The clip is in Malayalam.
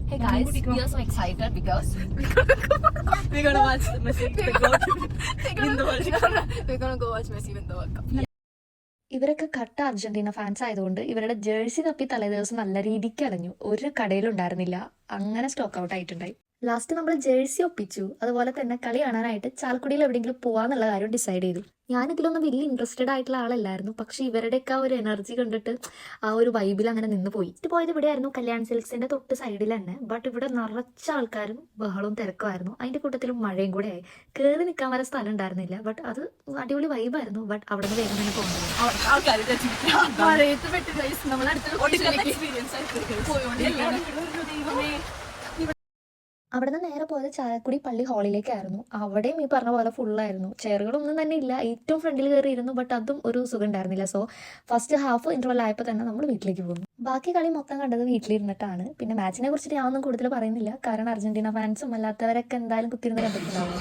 Hey guys, we are so excited because we're gonna watch Messi the goat in the World Cup. we're gonna go watch Messi win the World Cup. ഇവരൊക്കെ കട്ട അർജന്റീന ഫാൻസ് ആയതുകൊണ്ട് ഇവരുടെ ജേഴ്സി തപ്പി തലേദിവസം നല്ല രീതിക്ക് അലഞ്ഞു. ഒരു കടയിലുണ്ടായിരുന്നില്ല, അങ്ങനെ സ്റ്റോക്ക് ഔട്ട് ആയിട്ടുണ്ടായി. ലാസ്റ്റ് നമ്മൾ ജേഴ്സി ഒപ്പിച്ചു. അതുപോലെ തന്നെ കളി കാണാനായിട്ട് ചാലക്കുടിയിൽ എവിടെയെങ്കിലും പോവാന്നുള്ള കാര്യം ഡിസൈഡ് ചെയ്തു. ഞാനിതിലൊന്നും വലിയ ഇൻട്രസ്റ്റഡ് ആയിട്ടുള്ള ആളല്ലായിരുന്നു, പക്ഷെ ഇവരുടെയൊക്കെ ആ ഒരു എനർജി കണ്ടിട്ട് ആ ഒരു വൈബിൽ അങ്ങനെ നിന്ന് പോയി. പോയത് ഇവിടെ ആയിരുന്നു, കല്യാൺ സിൽക്സിന്റെ തൊട്ട് സൈഡിൽ തന്നെ. ബട്ട് ഇവിടെ നിറച്ച ആൾക്കാരും ബഹളവും തിരക്കുമായിരുന്നു. അതിന്റെ കൂട്ടത്തിലും മഴയും കൂടെ ആയി. കയറി നിൽക്കാൻ വരെ സ്ഥലം ഉണ്ടായിരുന്നില്ല. ബട്ട് അത് അടിപൊളി വൈബായിരുന്നു. ബട്ട് അവിടെ നിന്ന് വേഗം തന്നെ പോകുന്നത്. അവിടെ നിന്ന് നേരെ പോയത് ചാലക്കുടി പള്ളി ഹാളിലേക്കായിരുന്നു. അവിടെയും ഈ പറഞ്ഞ പോലെ ഫുള്ളായിരുന്നു. ചെയറുകളൊന്നും തന്നെ ഇല്ല. ഏറ്റവും ഫ്രണ്ടിൽ കയറിയിരുന്നു. ബട്ട് അതും ഒരു സുഖം ഉണ്ടായിരുന്നില്ല. സോ ഫസ്റ്റ് ഹാഫ് ഇന്റർവെൽ ആയപ്പോൾ തന്നെ നമ്മൾ വീട്ടിലേക്ക് പോകുന്നു. ബാക്കി കളി മൊത്തം കണ്ടത് വീട്ടിലിരുന്നിട്ടാണ്. പിന്നെ മാച്ചിനെ കുറിച്ചിട്ട് ഞാനൊന്നും കൂടുതൽ പറയുന്നില്ല, കാരണം അർജന്റീന ഫാൻസും അല്ലാത്തവരൊക്കെ എന്തായാലും കുത്തിരുന്ന് കണ്ടിട്ടുണ്ടാവും.